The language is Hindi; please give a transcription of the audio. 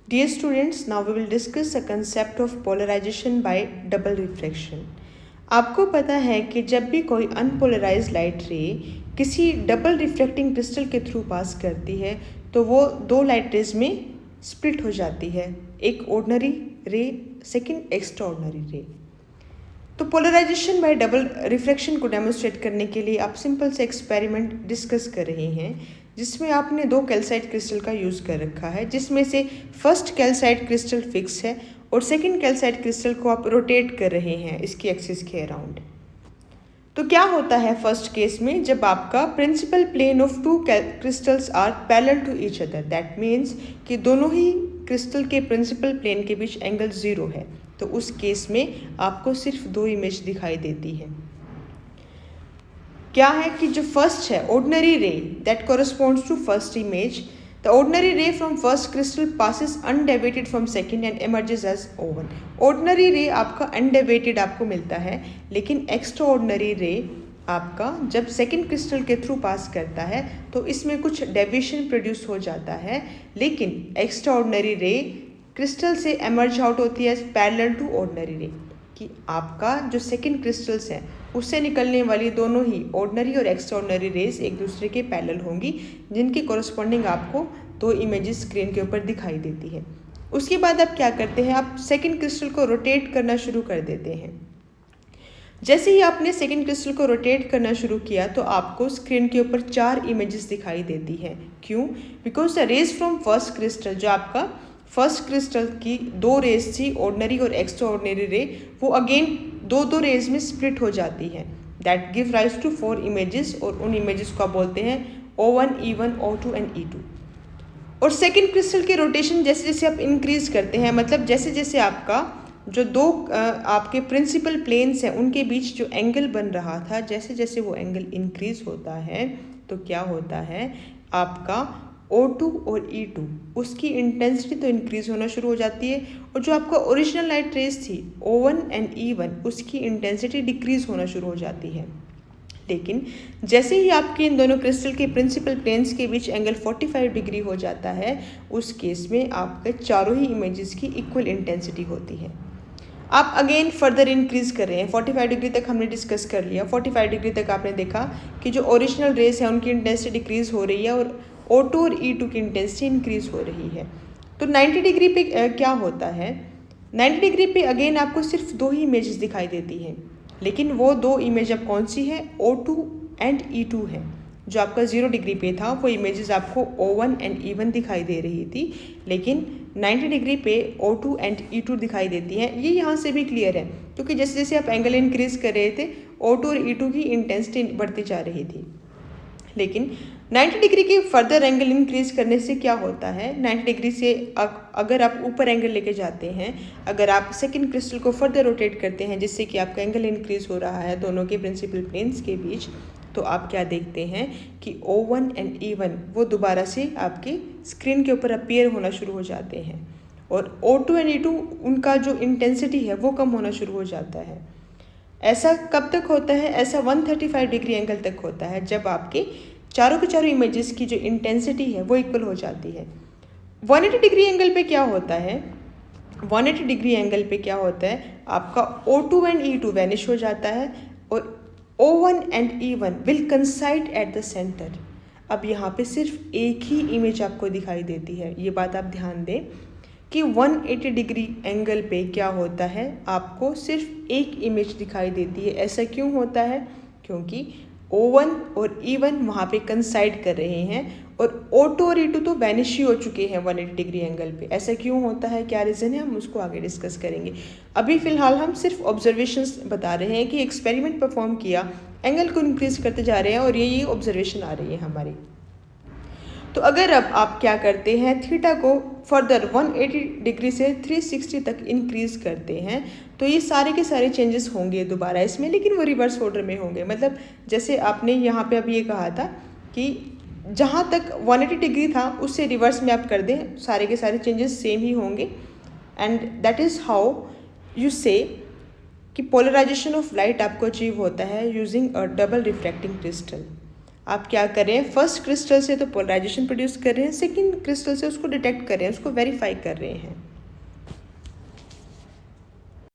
Dear students, now we will discuss the concept of polarization by double refraction. आपको पता है कि जब भी कोई अनपोलराइज्ड लाइट रे किसी डबल रिफ्लेक्टिंग क्रिस्टल के थ्रू पास करती है तो वो दो लाइट रेज में स्प्लिट हो जाती है, एक ऑर्डिनरी रे, सेकंड एक्स्ट्रा ऑर्डिनरी रे। तो पोलराइजेशन बाय डबल रिफ्रैक्शन को डेमोन्स्ट्रेट करने के लिए आप सिंपल से एक्सपेरिमेंट डिस्कस कर रहे हैं, जिसमें आपने दो कैल्साइट क्रिस्टल का यूज़ कर रखा है, जिसमें से फर्स्ट कैल्साइट क्रिस्टल फिक्स है और सेकंड कैल्साइट क्रिस्टल को आप रोटेट कर रहे हैं इसकी एक्सिस के अराउंड। तो क्या होता है फर्स्ट केस में, जब आपका principal plane of two crystals are parallel to each other, that means कि दोनों ही क्रिस्टल के प्रिंसिपल प्लेन के बीच एंगल 0 है, तो उस केस में आपको सिर्फ दो इमेज दिखाई देती है। क्या है कि जो फर्स्ट है ordinary ray that corresponds to first image, the ordinary ray from first crystal passes undeviated from second and emerges as O1। Ordinary ray आपका अनडेविएटेड आपको मिलता है, लेकिन एक्स्ट्रा ऑर्डिनरी रे आपका जब सेकंड क्रिस्टल के थ्रू पास करता है तो इसमें कुछ डेविएशन प्रोड्यूस हो जाता है, लेकिन एक्स्ट्रा ऑर्डिनरी रे क्रिस्टल से एमर्ज आउट होती है पैरेलल टू ऑर्डिनरी रे, कि आपका जो सेकंड क्रिस्टल्स हैं उससे निकलने वाली दोनों ही ऑर्डिनरी और एक्स्ट्रा ऑर्डिनरी रेज एक दूसरे के पैरेलल होंगी, जिनकी कोरस्पॉन्डिंग आपको दो इमेजेस स्क्रीन के ऊपर दिखाई देती है। उसके बाद आप क्या करते हैं, आप सेकंड क्रिस्टल को रोटेट करना शुरू कर देते हैं। जैसे ही आपने सेकंड क्रिस्टल को रोटेट करना शुरू किया तो आपको स्क्रीन के ऊपर 4 इमेजेस दिखाई देती हैं। क्यों? Because the rays from first crystal, जो आपका फर्स्ट क्रिस्टल की दो रेज थी ऑर्डिनरी और एक्स्ट्रा ऑर्डिनरी रे, वो अगेन दो रेज में स्प्लिट हो जाती है, that give rise to 4 images, और उन इमेजेस को आप बोलते हैं O1, E1, O2 and E2। और सेकंड क्रिस्टल के रोटेशन जैसे जैसे आप इंक्रीज करते हैं, मतलब जैसे जैसे आपका जो दो आपके प्रिंसिपल प्लेन्स हैं उनके बीच जो एंगल बन रहा था, जैसे जैसे वो एंगल इंक्रीज होता है तो क्या होता है, आपका O2 और E2 उसकी इंटेंसिटी तो इंक्रीज होना शुरू हो जाती है, और जो आपका ओरिजिनल लाइट रेज थी O1 एंड E1 उसकी इंटेंसिटी डिक्रीज होना शुरू हो जाती है। लेकिन जैसे ही आपके इन दोनों क्रिस्टल के प्रिंसिपल प्लेन्स के बीच एंगल 45 डिग्री हो जाता है, उस केस में आपके चारों ही इमेजेस की इक्वल इंटेंसिटी होती है। आप अगेन फर्दर इंक्रीज कर रहे हैं, 45 डिग्री तक हमने डिस्कस कर लिया। 45 डिग्री तक आपने देखा कि जो ओरिजिनल रेस है उनकी इंटेंसिटी डिक्रीज हो रही है और O2 और E2 की इंटेंसिटी इंक्रीज हो रही है। तो 90 डिग्री पे क्या होता है, 90 डिग्री पे अगेन आपको सिर्फ दो ही इमेजेस दिखाई देती हैं, लेकिन वो दो इमेज अब कौन सी है, O2 एंड E2 है। जो आपका 0 डिग्री पे था वो इमेजेस आपको O1 एंड E1 दिखाई दे रही थी, लेकिन 90 डिग्री पे O2 एंड E2 दिखाई देती है। ये यहाँ से भी क्लियर है, क्योंकि जैसे जैसे आप एंगल इंक्रीज कर रहे थे O2 और E2 की इंटेंसिटी बढ़ती जा रही थी। लेकिन 90 डिग्री के फर्दर एंगल इंक्रीज करने से क्या होता है, 90 डिग्री से अगर आप ऊपर एंगल लेके जाते हैं, अगर आप सेकंड क्रिस्टल को फर्दर रोटेट करते हैं जिससे कि आपका एंगल इंक्रीज हो रहा है दोनों के प्रिंसिपल प्लेन्स के बीच, तो आप क्या देखते हैं कि O1 एंड E1 वो दोबारा से आपके स्क्रीन के ऊपर अपीयर होना शुरू हो जाते हैं, और O2 एंड E2 उनका जो इंटेंसिटी है वो कम होना शुरू हो जाता है। ऐसा कब तक होता है, ऐसा 135 डिग्री एंगल तक होता है, जब आपके चारों के चारों इमेजेस की जो इंटेंसिटी है वो इक्वल हो जाती है। 180 डिग्री एंगल पे क्या होता है, 180 डिग्री एंगल पे क्या होता है, आपका O2 एंड E2 वैनिश हो जाता है और O1 and E1 will कंसाइड at the centre. अब यहाँ पे सिर्फ एक ही इमेज आपको दिखाई देती है। ये बात आप ध्यान दें कि 180 डिग्री एंगल पे क्या होता है, आपको सिर्फ एक इमेज दिखाई देती है। ऐसा क्यों होता है, क्योंकि O1 और E1 वहाँ पे कंसाइड कर रहे हैं और O2 और E2 तो वैनिश ही हो चुके हैं 180 डिग्री एंगल पे। ऐसा क्यों होता है, क्या रीज़न है, हम उसको आगे डिस्कस करेंगे। अभी फ़िलहाल हम सिर्फ ऑब्जर्वेशंस बता रहे हैं कि एक्सपेरिमेंट परफॉर्म किया, एंगल को इंक्रीज करते जा रहे हैं और ये ऑब्जर्वेशन आ रही है हमारी। तो अगर अब आप क्या करते हैं, थीटा को फर्दर 180 डिग्री से 360 तक इंक्रीज करते हैं, तो ये सारे के सारे चेंजेस होंगे दोबारा इसमें, लेकिन वो रिवर्स ऑर्डर में होंगे। मतलब जैसे आपने यहाँ पे अब ये कहा था कि जहाँ तक 180 डिग्री था उससे रिवर्स में आप कर दें, सारे के सारे चेंजेस सेम ही होंगे। And that is how you से कि पोलराइजेशन ऑफ लाइट आपको अचीव होता है using a double refracting crystal. आप क्या कर रहे हैं, फर्स्ट क्रिस्टल से तो पोलराइजेशन प्रोड्यूस कर रहे हैं, सेकंड क्रिस्टल से उसको डिटेक्ट कर रहे हैं, उसको वेरीफाई कर रहे हैं।